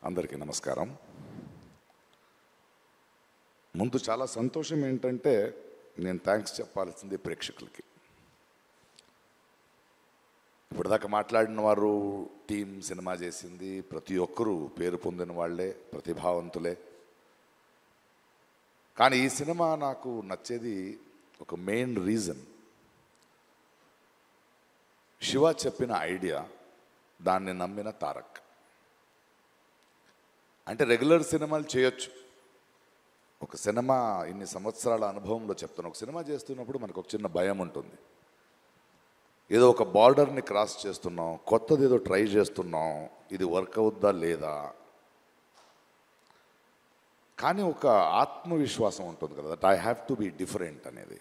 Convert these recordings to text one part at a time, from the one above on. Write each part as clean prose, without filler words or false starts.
అందరికీ నమస్కారం. ముందు చాలా సంతోషం ఏంటంటే నేను థ్యాంక్స్ చెప్పాల్సింది ప్రేక్షకులకి. ఇప్పటిదాకా మాట్లాడిన వారు టీం సినిమా చేసింది, ప్రతి ఒక్కరూ పేరు పొందిన వాళ్ళే, ప్రతిభావంతులే. కానీ ఈ సినిమా నాకు నచ్చేది ఒక మెయిన్ రీజన్, శివ చెప్పిన ఐడియా, దాన్ని నమ్మిన తారక్. అంటే రెగ్యులర్ సినిమాలు చేయొచ్చు, ఒక సినిమా ఇన్ని సంవత్సరాల అనుభవంలో చెప్తాను, ఒక సినిమా చేస్తున్నప్పుడు మనకు ఒక చిన్న భయం ఉంటుంది. ఏదో ఒక బార్డర్ని క్రాస్ చేస్తున్నాం, కొత్తది ఏదో ట్రై చేస్తున్నాం, ఇది వర్క్ అవుద్దా లేదా. కానీ ఒక ఆత్మవిశ్వాసం ఉంటుంది కదా, that I have to be different అనేది.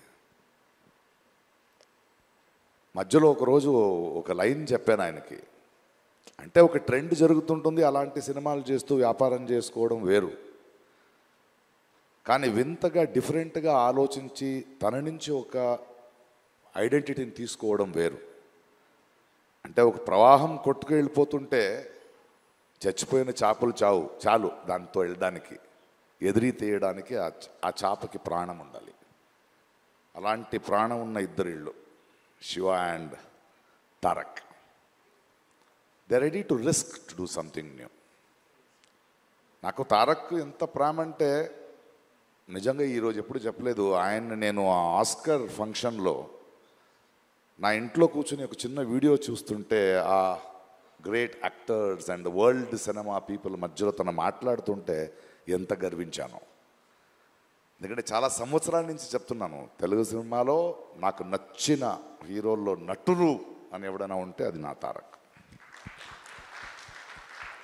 మధ్యలో ఒకరోజు ఒక లైన్ చెప్పాను ఆయనకి, అంటే ఒక ట్రెండ్ జరుగుతుంటుంది, అలాంటి సినిమాలు చేస్తూ వ్యాపారం చేసుకోవడం వేరు. కానీ వింతగా డిఫరెంట్గా ఆలోచించి తన నుంచి ఒక ఐడెంటిటీని తీసుకోవడం వేరు. అంటే ఒక ప్రవాహం కొట్టుకు వెళ్ళిపోతుంటే చచ్చిపోయిన చేపలు చాలు దాంతో వెళ్ళడానికి, ఎదిరి తీయడానికి ఆ చేపకి ప్రాణం ఉండాలి. అలాంటి ప్రాణం ఉన్న ఇద్దరు ఇళ్ళు, Shiva and Tarak. They ready to risk to do something new. నాకు తారక్ ఎంత ప్రేమ అంటే నిజంగా ఈరోజు ఎప్పుడు చెప్పలేదు. ఆయన నేను ఆ ఆస్కర్ ఫంక్షన్లో నా ఇంట్లో కూర్చుని ఒక చిన్న వీడియో చూస్తుంటే ఆ great actors and world cinema people మధ్యలో తను మాట్లాడుతుంటే ఎంత గర్వించాను. ఎందుకంటే చాలా సంవత్సరాల నుంచి చెప్తున్నాను, తెలుగు సినిమాలో నాకు నచ్చిన హీరోల్లో నటులు అని ఎవడైనా ఉంటే అది నా తారక్.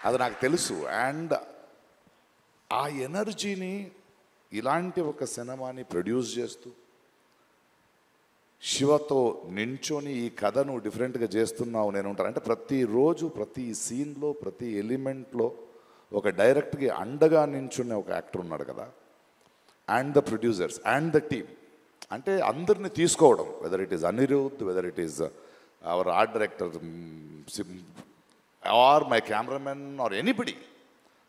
అది నాకు తెలుసు. అండ్ ఆ ఎనర్జీని ఇలాంటి ఒక సినిమాని ప్రొడ్యూస్ చేస్తూ శివతో నించొని ఈ కథను డిఫరెంట్గా చేస్తున్నావు నేను ఉంటాను అంటే ప్రతిరోజు ప్రతి సీన్లో ప్రతి ఎలిమెంట్లో ఒక డైరెక్ట్గా అండగా నించునే ఒక యాక్టర్ ఉన్నాడు కదా. And the producers and the team, అంటే అందరిని తీసుకోవడం, whether it is Anirudh, whether it is our art director or my cameraman or anybody,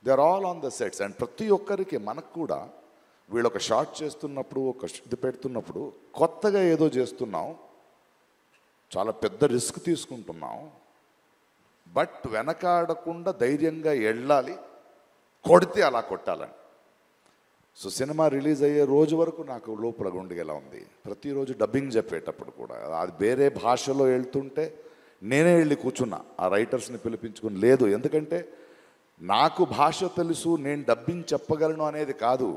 they are all on the sets. And ప్రతి ఒక్కరికి మనకు కూడా వీళ్ళు ఒక షాట్ చేస్తున్నప్పుడు, ఒక ఇది పెడుతున్నప్పుడు కొత్తగా ఏదో చేస్తున్నాం, చాలా పెద్ద రిస్క్ తీసుకుంటున్నాం, బట్ వెనకాడకుండా ధైర్యంగా వెళ్ళాలి, కొడితే అలా కొట్టాలని. సో సినిమా రిలీజ్ అయ్యే రోజు వరకు నాకు లోపల గుండెగా ఉంది. ప్రతిరోజు డబ్బింగ్ చెప్పేటప్పుడు కూడా అది వేరే భాషలో వెళ్తుంటే నేనే వెళ్ళి కూర్చున్నా, ఆ రైటర్స్ని పిలిపించుకుని. లేదు, ఎందుకంటే నాకు భాష తెలుసు, నేను డబ్బింగ్ చెప్పగలను అనేది కాదు.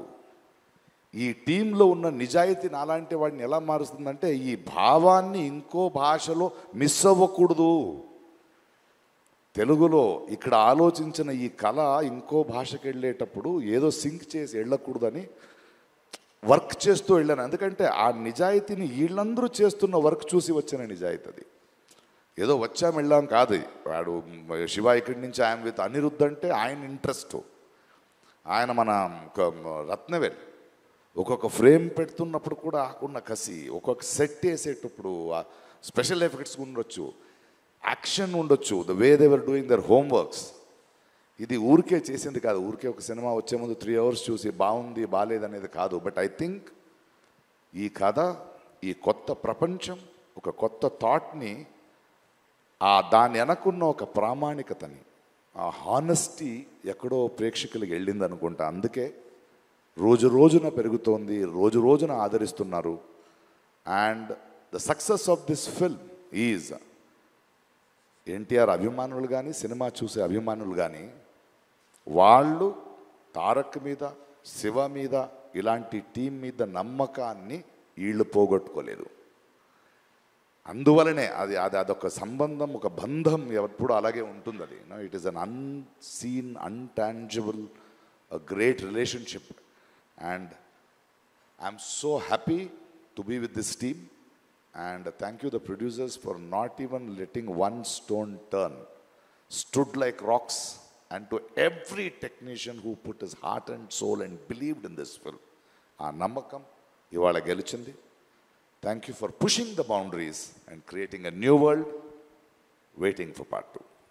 ఈ టీంలో ఉన్న నిజాయితీ నాలాంటి వాడిని ఎలా మారుస్తుందంటే ఈ భావాన్ని ఇంకో భాషలో మిస్ అవ్వకూడదు. తెలుగులో ఇక్కడ ఆలోచించిన ఈ కళ ఇంకో భాషకి వెళ్ళేటప్పుడు ఏదో సింక్ చేసి వెళ్ళకూడదని వర్క్ చేస్తూ వెళ్ళాను. ఎందుకంటే ఆ నిజాయితీని వీళ్ళందరూ చేస్తున్న వర్క్ చూసి వచ్చిన నిజాయితీ అది. ఏదో వచ్చాం వెళ్ళాం కాదు. వాడు శివ ఇక్కడి నుంచి ఆయన విత్ అనిరుద్ధ్ అంటే ఆయన ఇంట్రెస్ట్, ఆయన మన రత్నవేల్ ఒక్కొక్క ఫ్రేమ్ పెడుతున్నప్పుడు కూడా ఆకున్న కసి, ఒక్కొక్క సెట్ వేసేటప్పుడు స్పెషల్ ఎఫెక్ట్స్ ఉండొచ్చు, యాక్షన్ ఉండొచ్చు, the way they were doing their homeworks. ఇది ఊరికే చేసింది కాదు, ఊరికే ఒక సినిమా వచ్చే ముందు 3 hours చూసి బాగుంది బాగాలేదనేది కాదు. బట్ ఐ థింక్ ఈ కథ, ఈ కొత్త ప్రపంచం, ఒక కొత్త థాట్ని, దాని వెనకున్న ఒక ప్రామాణికతని, ఆ హానెస్టీ ఎక్కడో ప్రేక్షకులకి వెళ్ళింది అనుకుంటా. అందుకే రోజు రోజున పెరుగుతోంది, రోజు రోజున ఆదరిస్తున్నారు. And the success of this film is NTR అభిమానులు కానీ, సినిమా చూసే అభిమానులు కానీ, వాళ్ళు తారక్ మీద, శివ మీద, ఇలాంటి టీం మీద నమ్మకాన్ని వీళ్ళు పోగొట్టుకోలేదు. అందువలనే అదొక సంబంధం, ఒక బంధం ఎప్పుడు అలాగే ఉంటుంది. అది it is un unseen, intangible, great relationship. And I'm so happy to be with this team. And thank you the producers for not even letting one stone turn, stood like rocks. And to every technician who put his heart and soul and believed in this film, aa namakam ivala gelichindi. Thank you for pushing the boundaries and creating a new world, waiting for part 2.